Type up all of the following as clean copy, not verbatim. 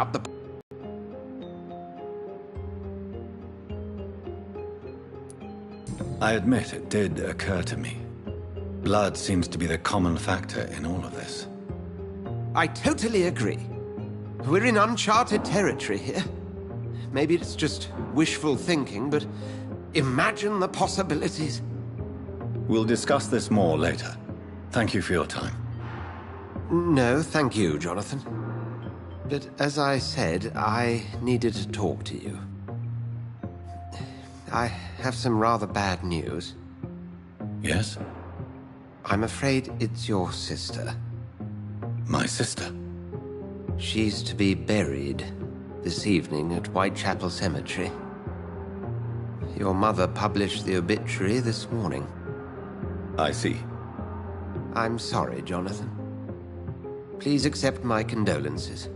about the... I admit it did occur to me. Blood seems to be the common factor in all of this. I totally agree. We're in uncharted territory here. Maybe it's just wishful thinking, but imagine the possibilities. We'll discuss this more later. Thank you for your time. No, thank you, Jonathan. But as I said, I needed to talk to you. I have some rather bad news. Yes? I'm afraid it's your sister. My sister? She's to be buried this evening at Whitechapel Cemetery. Your mother published the obituary this morning. I see. I'm sorry, Jonathan. Please accept my condolences.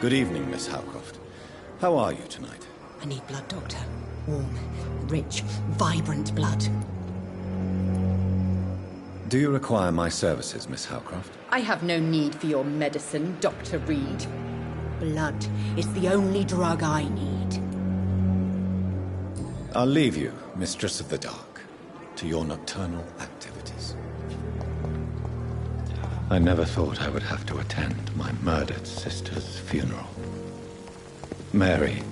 Good evening, Miss Howcroft. How are you tonight? I need blood, Doctor. Warm, rich, vibrant blood. Do you require my services, Miss Howcroft? I have no need for your medicine, Dr. Reed. Blood is the only drug I need. I'll leave you, Mistress of the Dark, to your nocturnal activities. I never thought I would have to attend my murdered sister's funeral. Mary,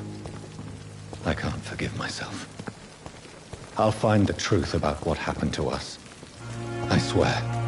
I can't forgive myself. I'll find the truth about what happened to us. I swear.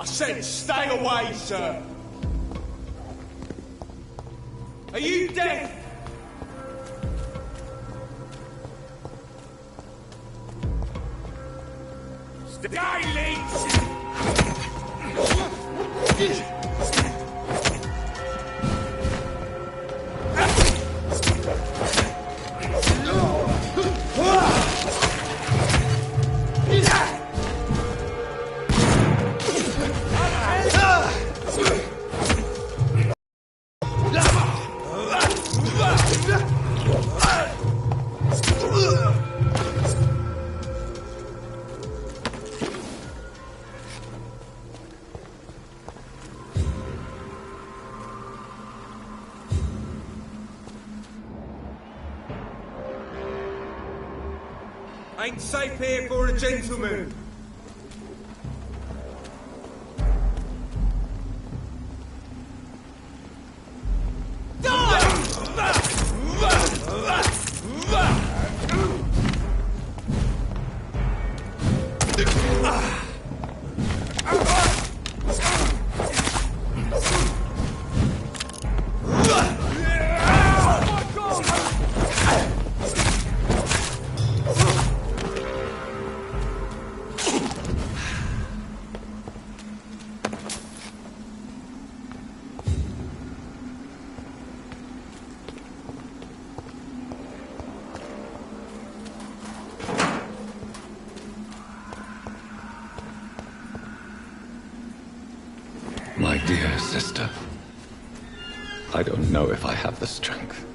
I said stay away, sir. Are you deaf? Stay, Leeds! Ain't safe here for a gentleman. My dear sister, I don't know if I have the strength.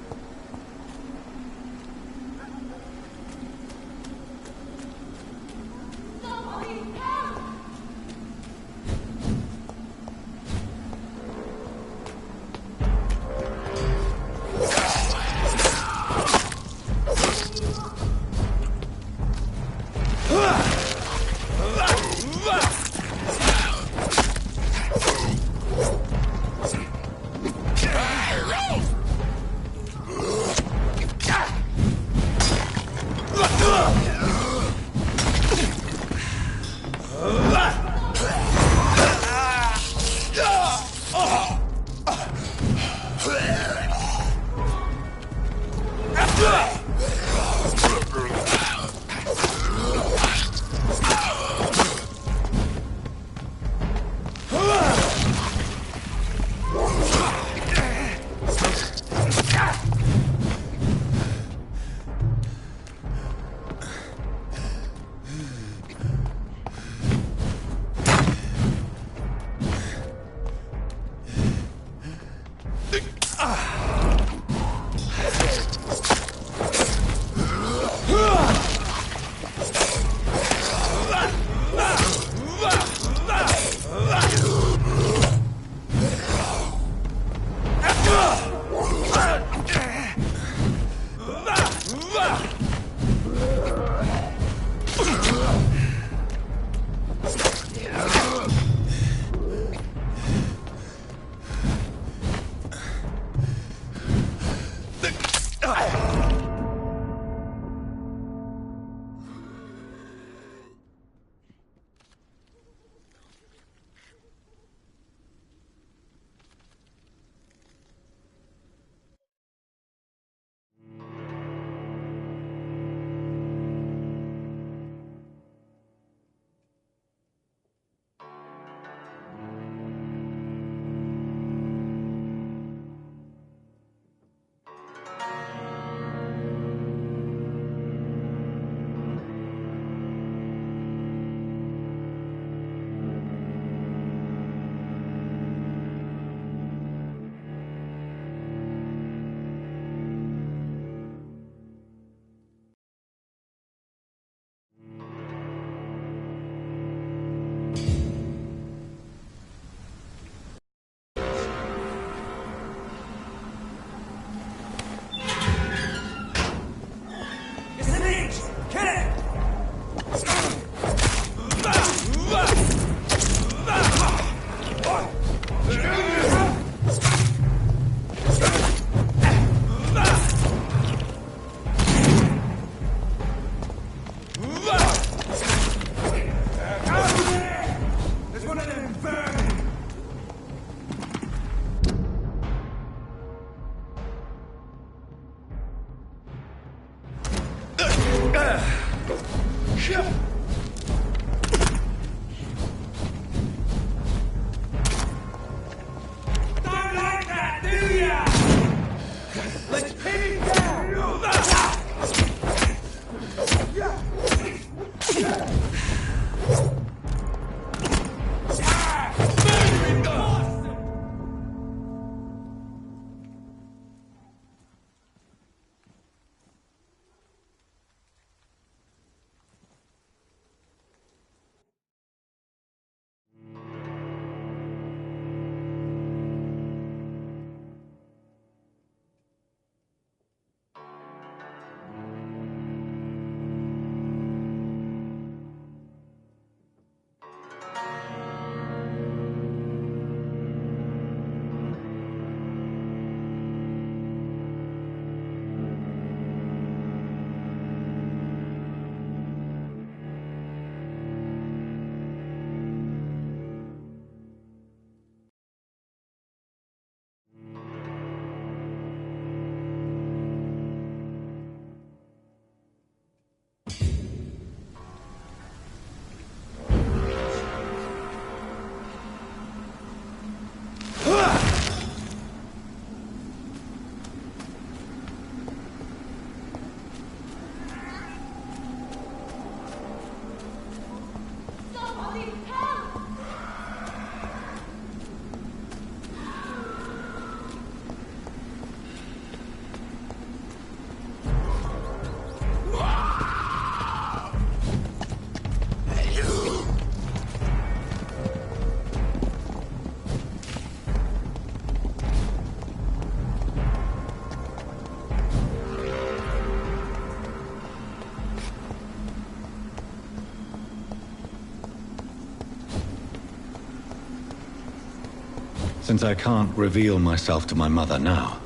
Since I can't reveal myself to my mother now,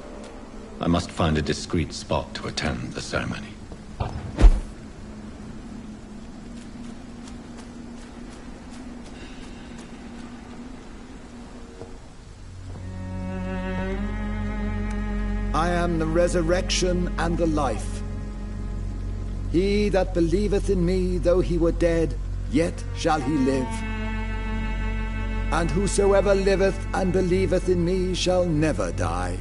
I must find a discreet spot to attend the ceremony. I am the resurrection and the life. He that believeth in me, though he were dead, yet shall he live. And whosoever liveth and believeth in me shall never die.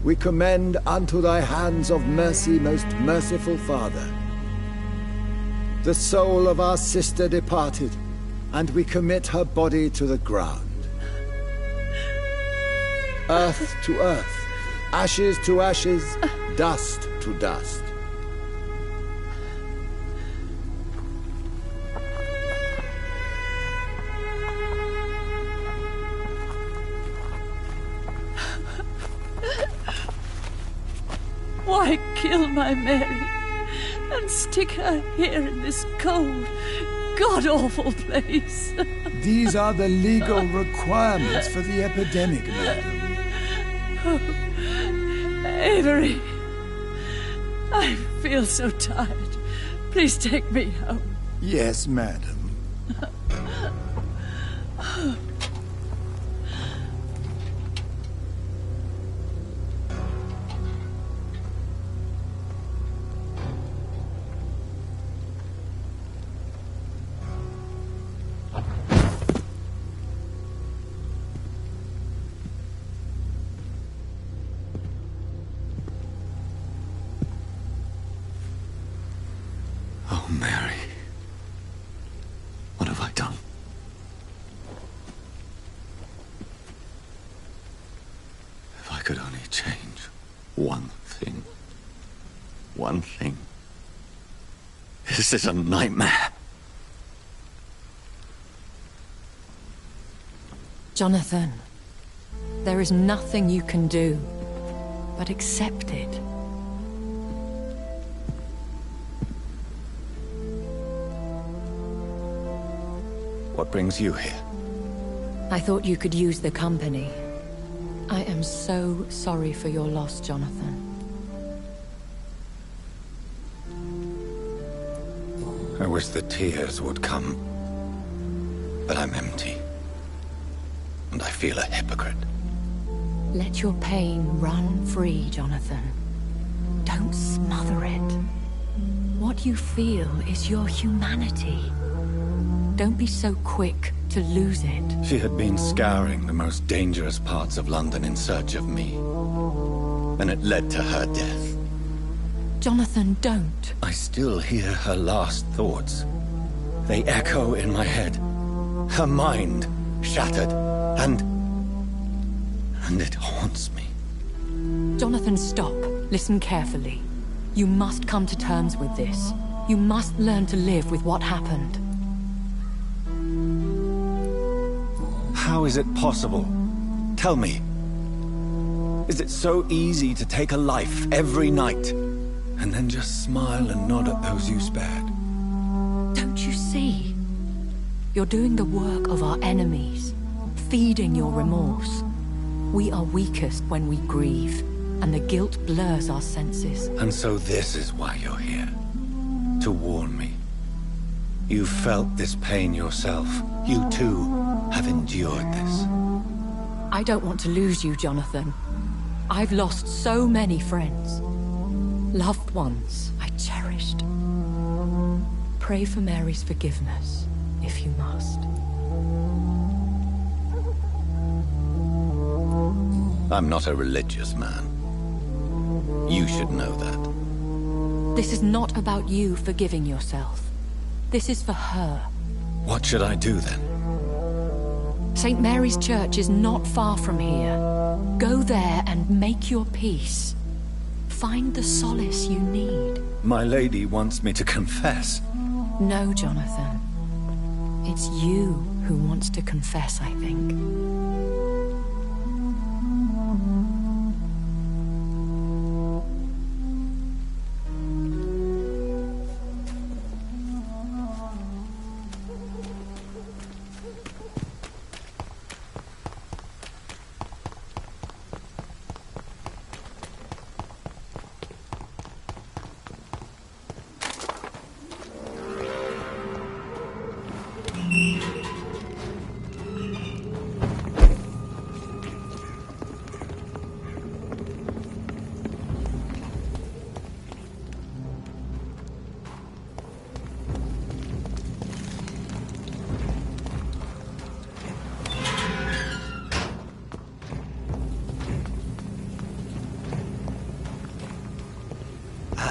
We commend unto thy hands of mercy, most merciful Father, the soul of our sister departed, and we commit her body to the ground. Earth to earth, ashes to ashes, dust to dust. Why kill my Mary and stick her here in this cold, god-awful place? These are the legal requirements for the epidemic, madam. Oh, Avery, I feel so tired. Please take me home. Yes, madam. Oh, Mary. What have I done? If I could only change one thing. One thing. This is a nightmare. Jonathan, there is nothing you can do but accept it. What brings you here? I thought you could use the company. I am so sorry for your loss, Jonathan. I wish the tears would come. But I'm empty. And I feel a hypocrite. Let your pain run free, Jonathan. Don't smother it. What you feel is your humanity. Don't be so quick to lose it. She had been scouring the most dangerous parts of London in search of me. And it led to her death. Jonathan, don't. I still hear her last thoughts. They echo in my head. Her mind shattered, and it haunts me. Jonathan, stop. Listen carefully. You must come to terms with this. You must learn to live with what happened. How is it possible? Tell me. Is it so easy to take a life every night, and then just smile and nod at those you spared? Don't you see? You're doing the work of our enemies, feeding your remorse. We are weakest when we grieve, and the guilt blurs our senses. And so this is why you're here. To warn me. You felt this pain yourself. You too have endured this. I don't want to lose you, Jonathan. I've lost so many friends. Loved ones I cherished. Pray for Mary's forgiveness, if you must. I'm not a religious man. You should know that. This is not about you forgiving yourself. This is for her. What should I do then? St. Mary's Church is not far from here. Go there and make your peace. Find the solace you need. My lady wants me to confess. No, Jonathan. It's you who wants to confess, I think.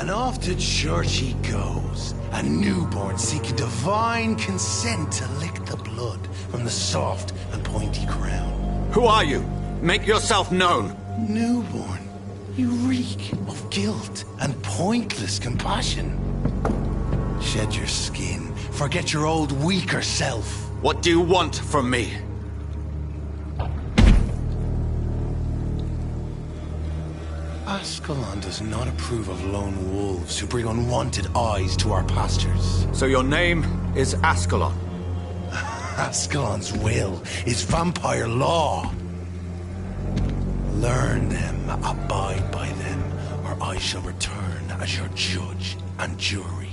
And off to church he goes, a newborn seeking divine consent to lick the blood from the soft and pointy crown. Who are you? Make yourself known. Newborn, you reek of guilt and pointless compassion. Shed your skin, forget your old weaker self. What do you want from me? Ascalon does not approve of lone wolves who bring unwanted eyes to our pastures. So your name is Ascalon? Ascalon's will is vampire law. Learn them, abide by them, or I shall return as your judge and jury.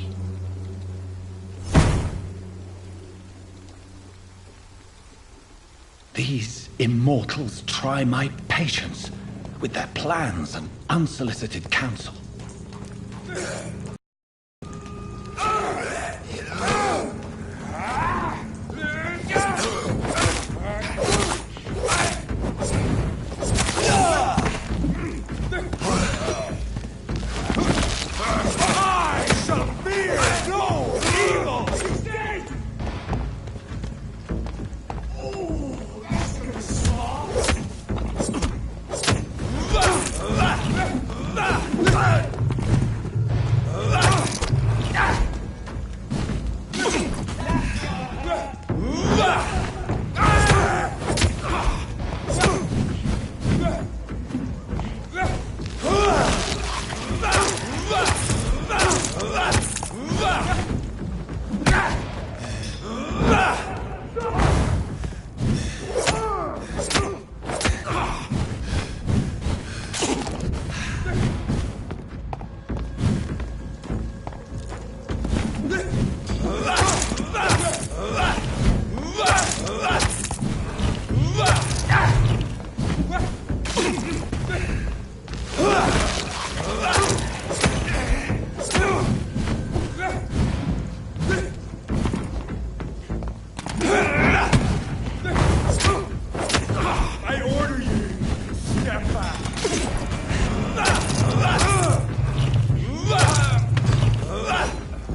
These immortals try my patience with their plans and unsolicited counsel.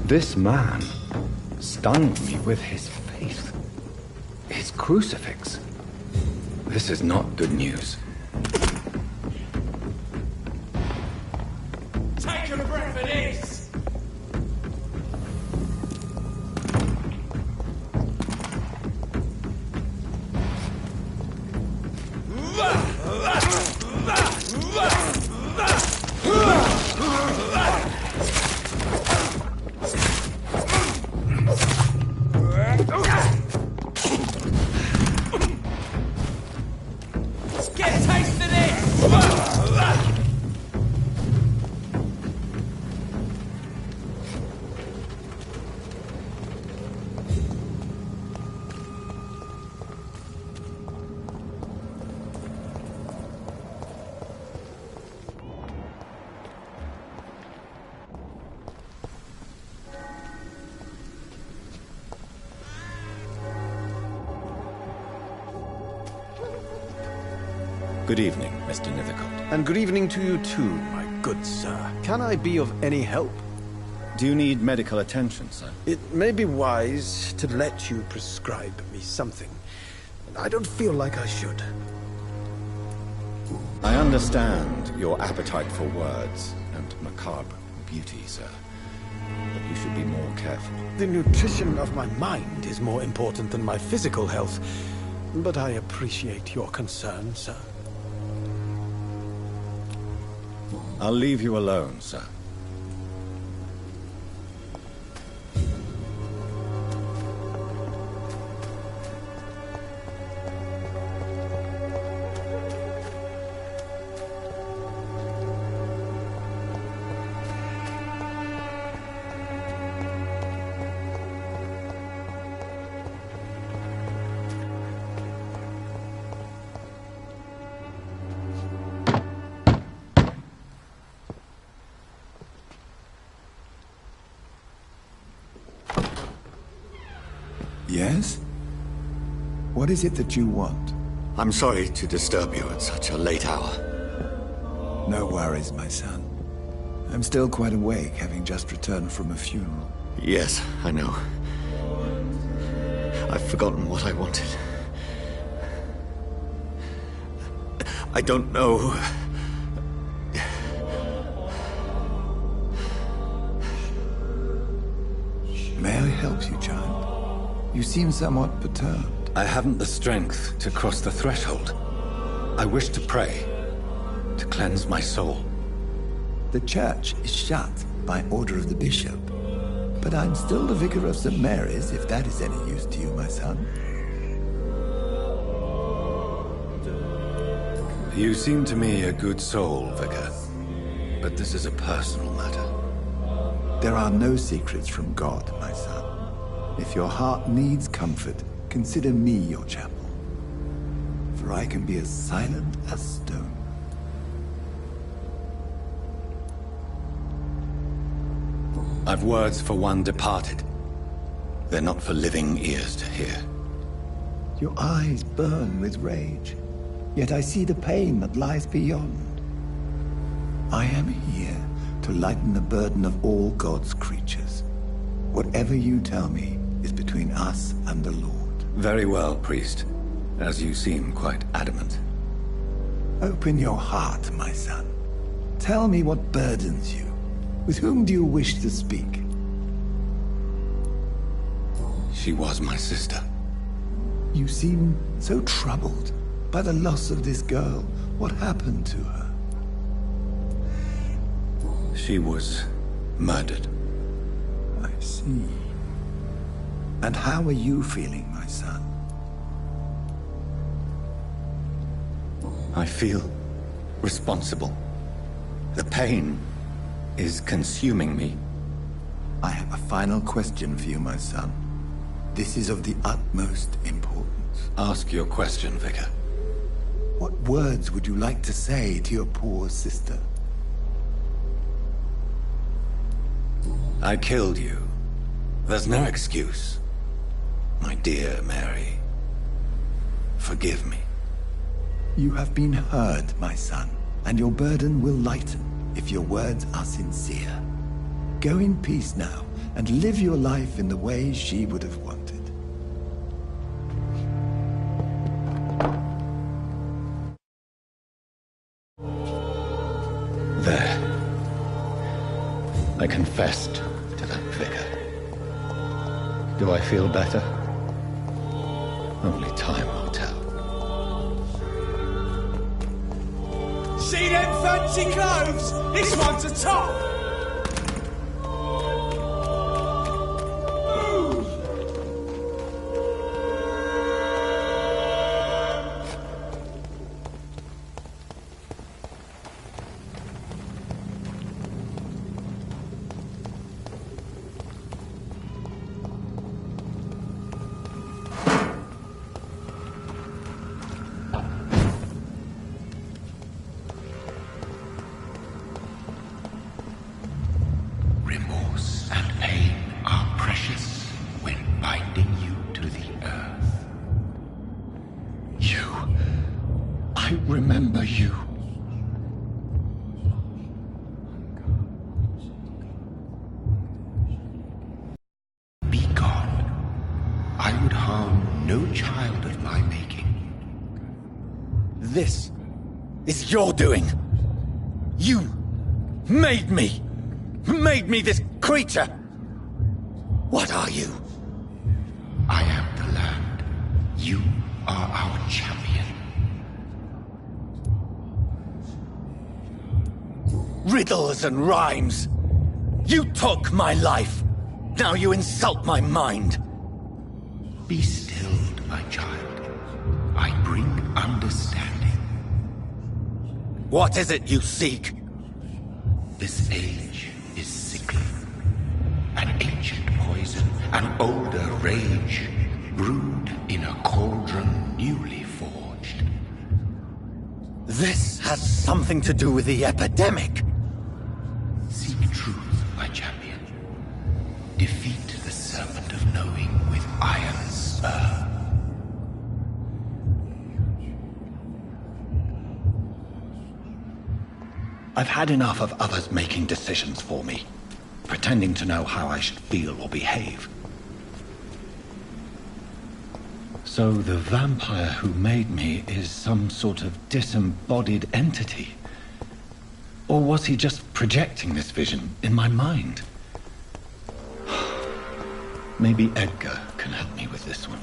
This man stunned me with his faith. His crucifix. This is not good news. Take a breath at ease! Get a taste of this! Good evening, Mr. Nethercott. And good evening to you too, my good sir. Can I be of any help? Do you need medical attention, sir? It may be wise to let you prescribe me something. I don't feel like I should. I understand your appetite for words and macabre beauty, sir. But you should be more careful. The nutrition of my mind is more important than my physical health. But I appreciate your concern, sir. I'll leave you alone, sir. Yes? What is it that you want? I'm sorry to disturb you at such a late hour. No worries, my son. I'm still quite awake, having just returned from a funeral. Yes, I know. I've forgotten what I wanted. I don't know. May I help you, child? You seem somewhat perturbed. I haven't the strength to cross the threshold. I wish to pray, to cleanse my soul. The church is shut by order of the bishop. But I'm still the vicar of St. Mary's, if that is any use to you, my son. You seem to me a good soul, Vicar. But this is a personal matter. There are no secrets from God, my son. If your heart needs comfort, consider me your chapel. For I can be as silent as stone. I've words for one departed. They're not for living ears to hear. Your eyes burn with rage, yet I see the pain that lies beyond. I am here to lighten the burden of all God's creatures. Whatever you tell me is between us and the Lord. Very well, priest. As you seem quite adamant. Open your heart, my son. Tell me what burdens you. With whom do you wish to speak? She was my sister. You seem so troubled by the loss of this girl. What happened to her? She was murdered. I see. And how are you feeling, my son? I feel responsible. The pain is consuming me. I have a final question for you, my son. This is of the utmost importance. Ask your question, Vicar. What words would you like to say to your poor sister? I killed you. There's no excuse. My dear Mary, forgive me. You have been heard, my son, and your burden will lighten if your words are sincere. Go in peace now, and live your life in the way she would have wanted. There. I confessed to that vicar. Do I feel better? Only time will tell. See them fancy clothes? This one's a top! Remorse and pain are precious when binding you to the earth. I remember you. Be gone. I would harm no child of my making. This is your doing. You made me. Made me this creature. What are you? I am the land. You are our champion. Riddles and rhymes. You took my life. Now you insult my mind. Be stilled, my child. I bring understanding. What is it you seek? This age is sickly. An ancient poison, an older rage, brewed in a cauldron newly forged. This has something to do with the epidemic. Seek truth, my champion. Defeat the serpent of knowing with iron spur. I I've had enough of others making decisions for me, pretending to know how I should feel or behave. So the vampire who made me is some sort of disembodied entity? Or was he just projecting this vision in my mind? Maybe Edgar can help me with this one.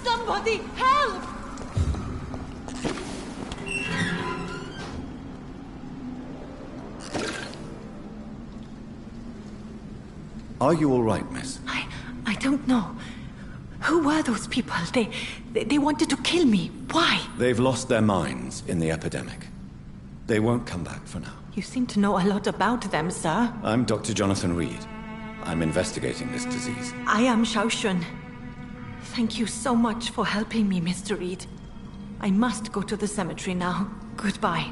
Somebody help! Are you all right, miss? I don't know. Who were those people? They wanted to kill me. Why? They've lost their minds in the epidemic. They won't come back for now. You seem to know a lot about them, sir. I'm Dr. Jonathan Reed. I'm investigating this disease. I am Xiaoxun. Thank you so much for helping me, Mr. Reed. I must go to the cemetery now. Goodbye.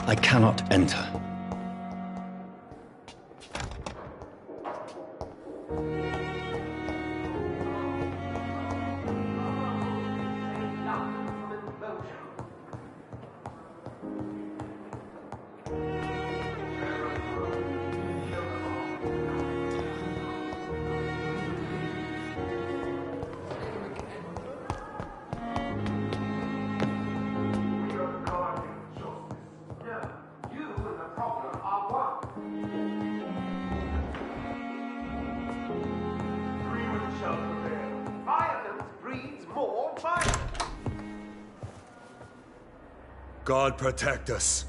I cannot enter. God protect us.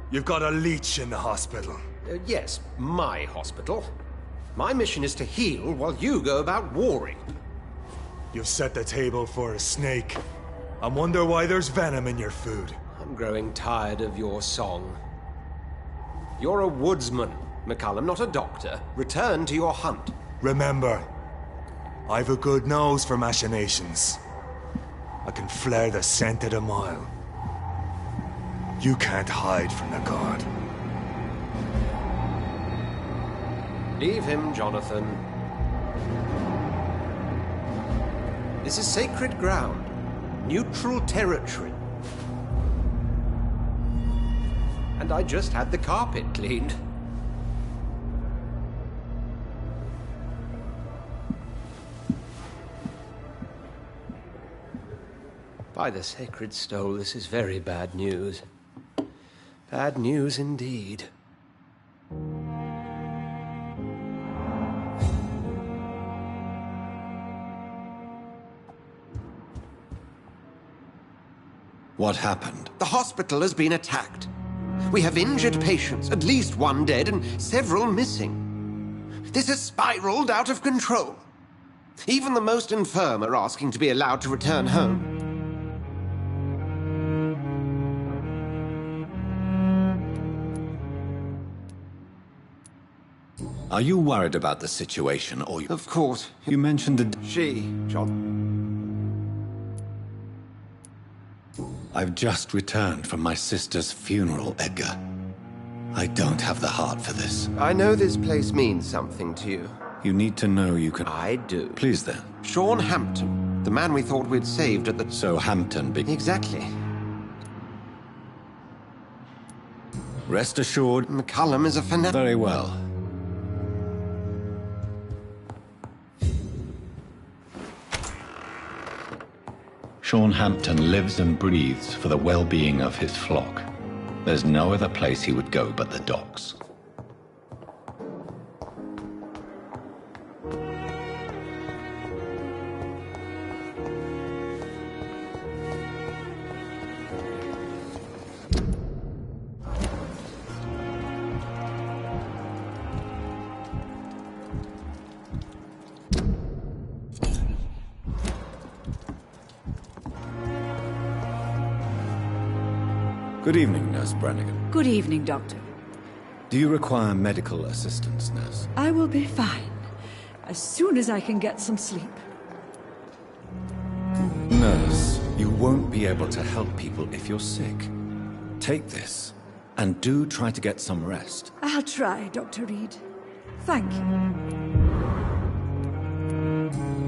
You've got a leech in the hospital. Yes, my hospital. My mission is to heal while you go about warring. You've set the table for a snake. I wonder why there's venom in your food. I'm growing tired of your song. You're a woodsman, McCullum, not a doctor. Return to your hunt. Remember, I've a good nose for machinations. I can flare the scent at a mile. You can't hide from the god. Leave him, Jonathan. This is sacred ground. Neutral territory. And I just had the carpet cleaned. By the sacred stole, this is very bad news. Bad news indeed. What happened? The hospital has been attacked. We have injured patients, at least one dead and several missing. This has spiraled out of control. Even the most infirm are asking to be allowed to return home. Are you worried about the situation, or you... Of course. You mentioned the... She, John. I've just returned from my sister's funeral, Edgar. I don't have the heart for this. I know this place means something to you. You need to know you can... I do. Please then. Sean Hampton, the man we thought we'd saved at the... So Hampton Exactly. Rest assured... McCullum is a fanatic. Very well. Sean Hampton lives and breathes for the well-being of his flock. There's no other place he would go but the docks. Good evening, Nurse Brannigan. Good evening, Doctor. Do you require medical assistance, Nurse? I will be fine, as soon as I can get some sleep. Nurse, you won't be able to help people if you're sick. Take this, and do try to get some rest. I'll try, Dr. Reed. Thank you.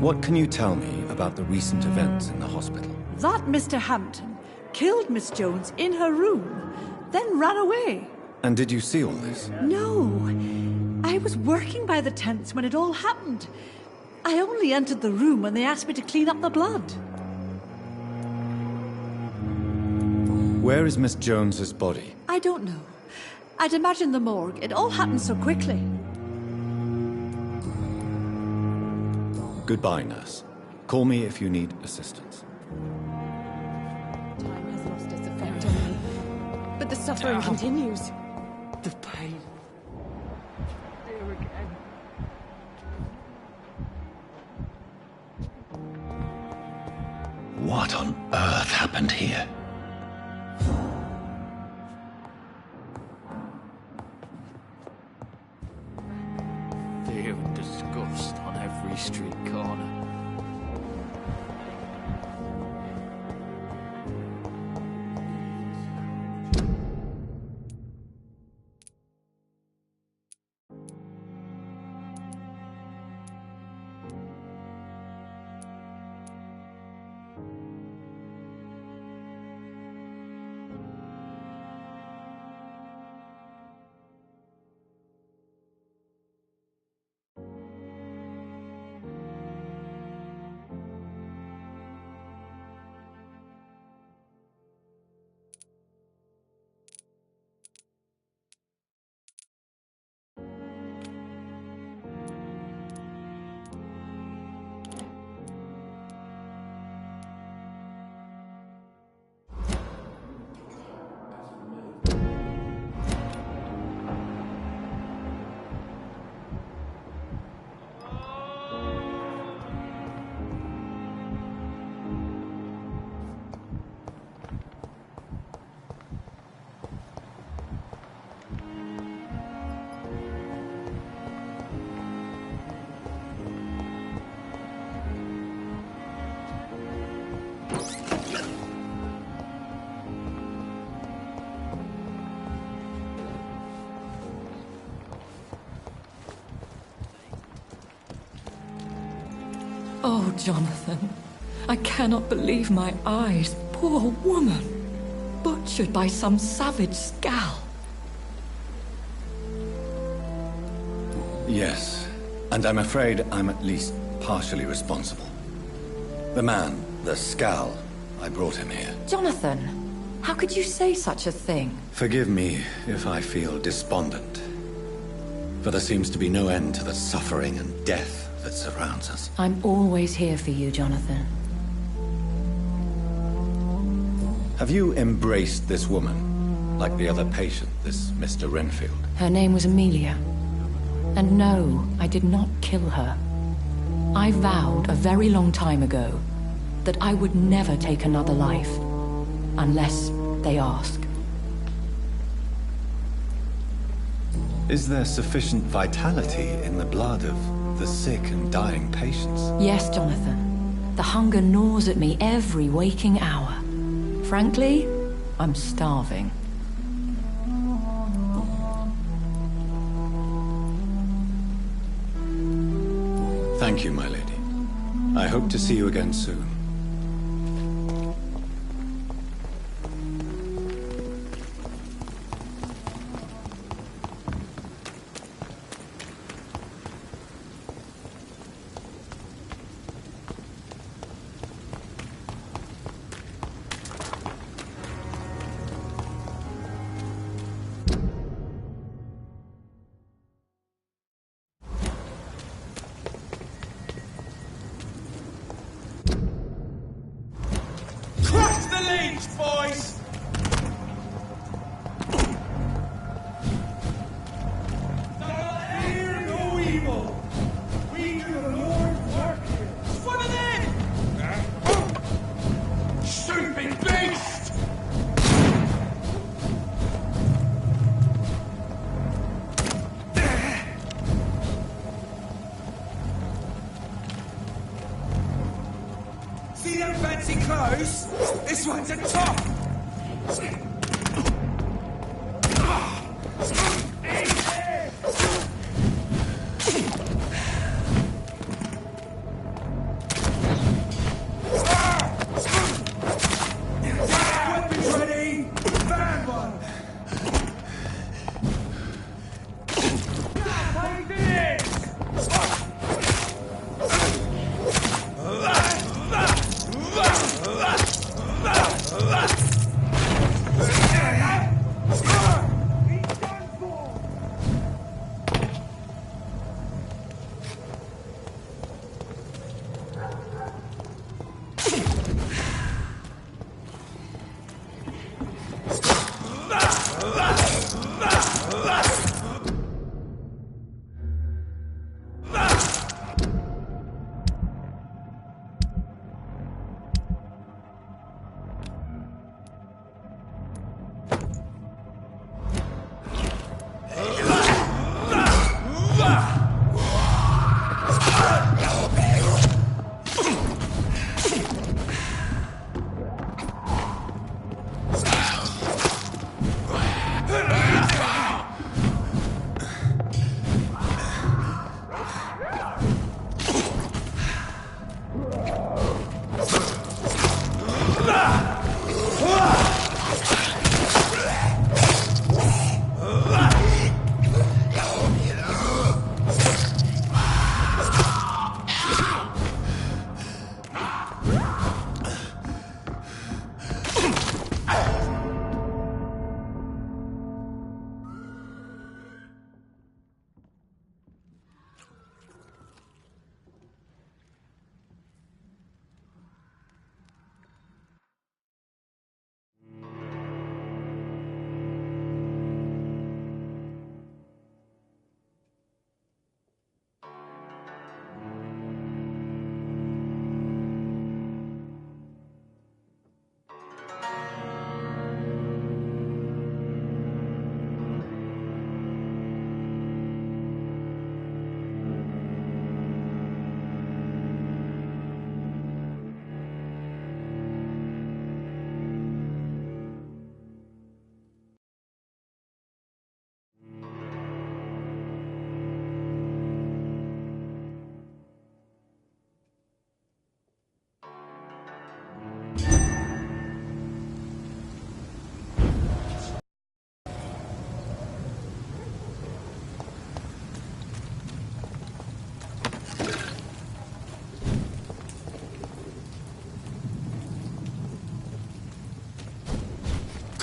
What can you tell me about the recent events in the hospital? That Mr. Hampton killed Miss Jones in her room, then ran away. And did you see all this? No. I was working by the tents when it all happened. I only entered the room when they asked me to clean up the blood. Where is Miss Jones's body? I don't know. I'd imagine the morgue. It all happened so quickly. Goodbye, Nurse. Call me if you need assistance. Time has lost its effect on me, but the suffering continues. The pain. There again. What on earth happened here? Fear and disgust on every street corner. Jonathan. I cannot believe my eyes. Poor woman. Butchered by some savage scowl. Yes, and I'm afraid I'm at least partially responsible. The man, the scowl, I brought him here. Jonathan, how could you say such a thing? Forgive me if I feel despondent. For there seems to be no end to the suffering and death that surrounds us. I'm always here for you, Jonathan. Have you embraced this woman, like the other patient, this Mr. Renfield? Her name was Amelia. And no, I did not kill her. I vowed a very long time ago that I would never take another life, unless they ask. Is there sufficient vitality in the blood of the sick and dying patients? Yes, Jonathan. The hunger gnaws at me every waking hour. Frankly, I'm starving. Thank you, my lady. I hope to see you again soon. Crush the leech, boys! Not fear no evil. We do the Lord's work here. What are they? Stupid beast! See them fancy clothes? This one's a top! Weapons ready! Van one! Take this!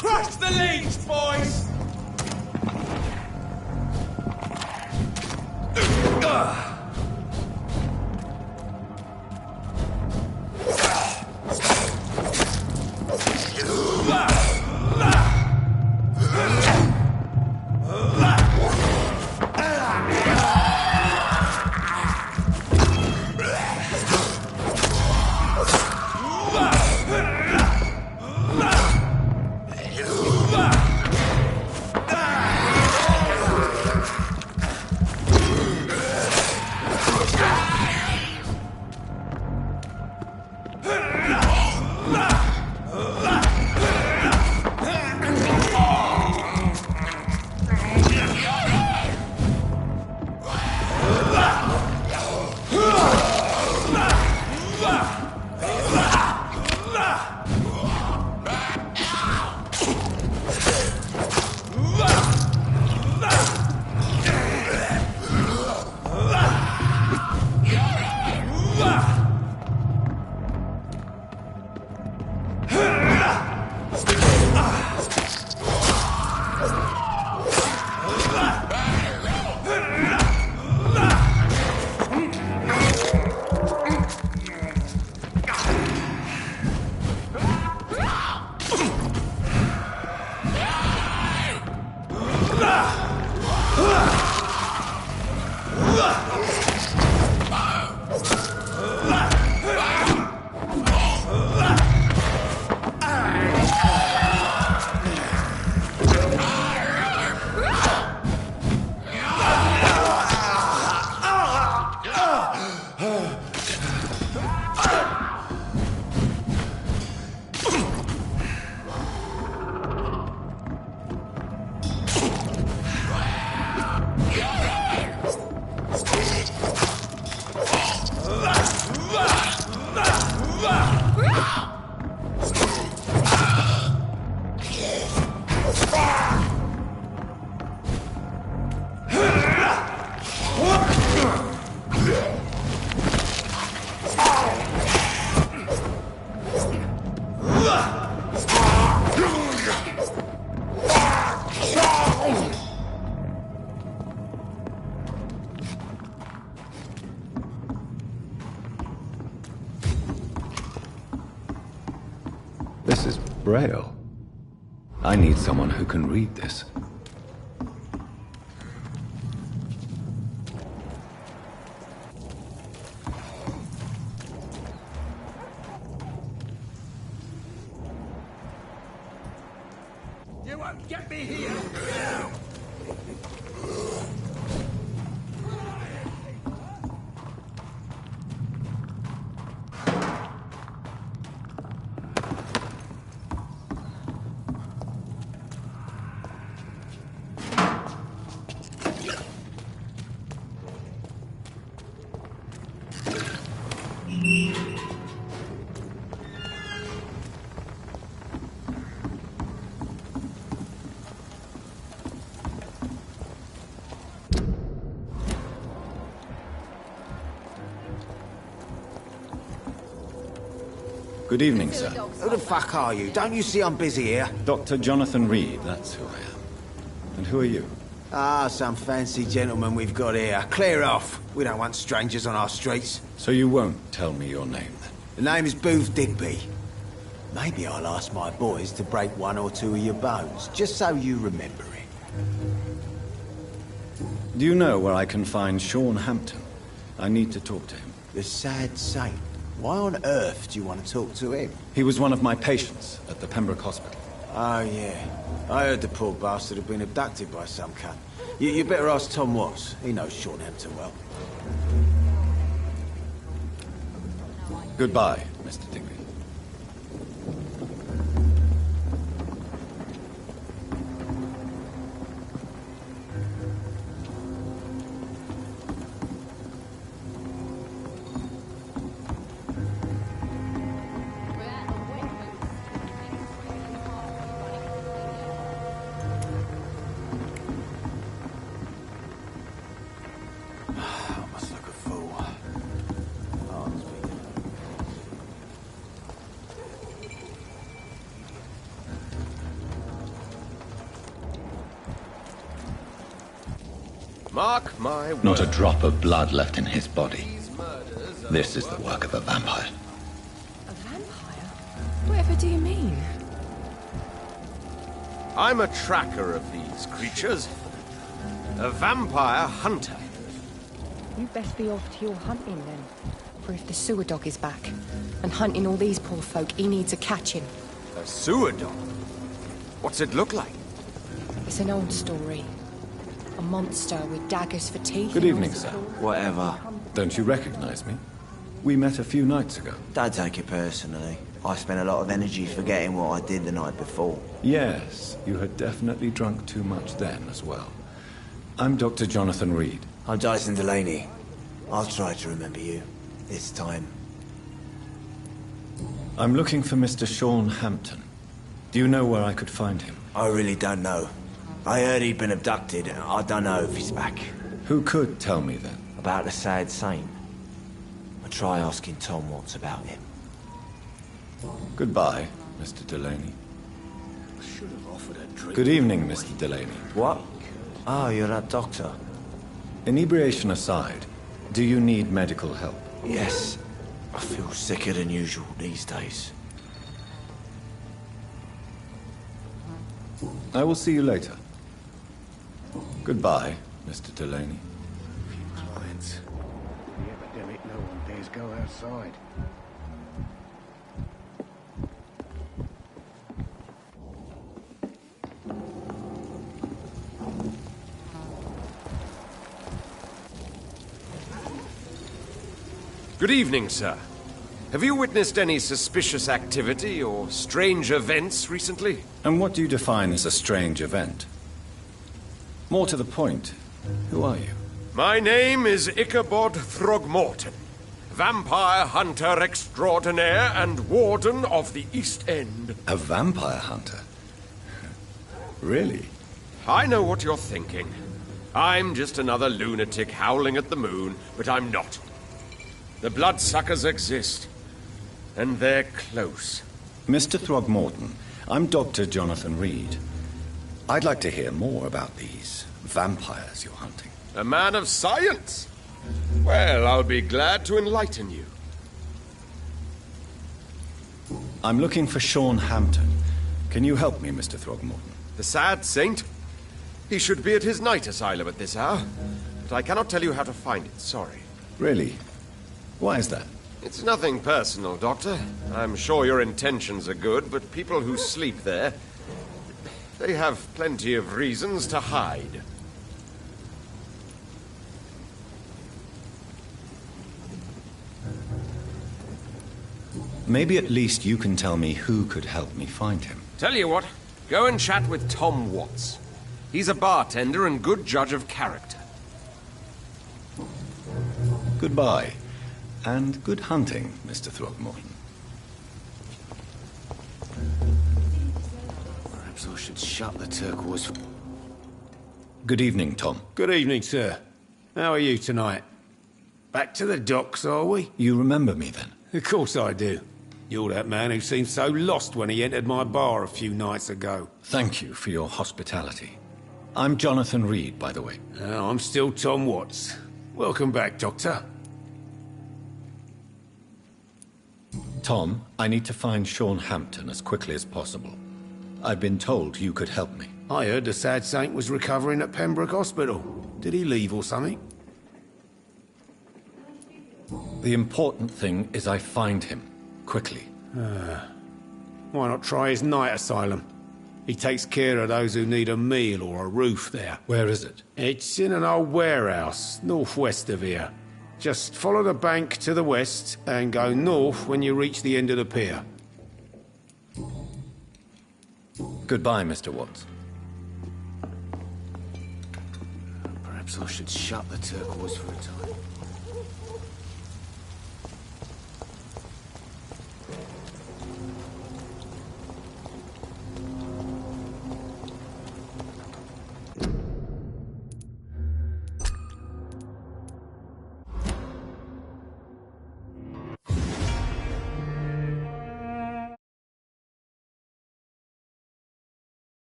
Crush the leech, boys! This is Braille. I need someone who can read this. You won't get me here! Good evening, sir. Who the fuck are you? Don't you see I'm busy here? Dr. Jonathan Reed, that's who I am. And who are you? Ah, some fancy gentleman we've got here. Clear off. We don't want strangers on our streets. So you won't tell me your name, then? The name is Booth Digby. Maybe I'll ask my boys to break one or two of your bones, just so you remember it. Do you know where I can find Sean Hampton? I need to talk to him. The sad saint. Why on earth do you want to talk to him? He was one of my patients at the Pembroke Hospital. Oh, yeah. I heard the poor bastard had been abducted by some cunt. You better ask Tom Watts. He knows Sean Hampton well. Goodbye, Mr. Digby. Mark my words. Not a drop of blood left in his body. This is the work of a vampire. A vampire? Whatever do you mean? I'm a tracker of these creatures. A vampire hunter. You best be off to your hunting then. For if the sewer dog is back, and hunting all these poor folk, he needs a catching. A sewer dog? What's it look like? It's an old story. A monster with daggers for teeth. Good evening, sir. Whatever. Don't you recognize me? We met a few nights ago. Don't take it personally. I spent a lot of energy forgetting what I did the night before. Yes, you had definitely drunk too much then as well. I'm Dr. Jonathan Reed. I'm Jason Delaney. I'll try to remember you. This time. I'm looking for Mr. Sean Hampton. Do you know where I could find him? I really don't know. I heard he'd been abducted. I don't know if he's back. Who could tell me then? About the sad saint. I'll try asking Tom Watts about him. Goodbye, Mr. Delaney. Should have offered a drink. Good evening, Mr. Delaney. What? Oh, you're that doctor. Inebriation aside, do you need medical help? Yes. I feel sicker than usual these days. I will see you later. Goodbye, Mr. Delaney. Clients. The epidemic, no one dares go outside. Good evening, sir. Have you witnessed any suspicious activity or strange events recently? And what do you define as a strange event? More to the point, who are you? My name is Ichabod Throgmorton, vampire hunter extraordinaire and warden of the East End. A vampire hunter? Really? I know what you're thinking. I'm just another lunatic howling at the moon, but I'm not. The bloodsuckers exist, and they're close. Mr. Throgmorton, I'm Dr. Jonathan Reed. I'd like to hear more about these vampires you're hunting. A man of science? Well, I'll be glad to enlighten you. I'm looking for Sean Hampton. Can you help me, Mr. Throgmorton? The sad saint? He should be at his night asylum at this hour, but I cannot tell you how to find it, sorry. Really? Why is that? It's nothing personal, Doctor. I'm sure your intentions are good, but people who sleep there, they have plenty of reasons to hide. Maybe at least you can tell me who could help me find him. Tell you what, go and chat with Tom Watts. He's a bartender and good judge of character. Goodbye. And good hunting, Mr. Throgmorton. Perhaps I should shut the turquoise. Good evening, Tom. Good evening, sir. How are you tonight? Back to the docks, are we? You remember me, then? Of course I do. You're that man who seemed so lost when he entered my bar a few nights ago. Thank you for your hospitality. I'm Jonathan Reed, by the way. I'm still Tom Watts. Welcome back, Doctor. Tom, I need to find Sean Hampton as quickly as possible. I've been told you could help me. I heard the sad saint was recovering at Pembroke Hospital. Did he leave or something? The important thing is I find him, quickly. Why not try his night asylum? He takes care of those who need a meal or a roof there. Where is it? It's in an old warehouse, northwest of here. Just follow the bank to the west and go north when you reach the end of the pier. Goodbye, Mr. Watts. Perhaps I should shut the turquoise for a time.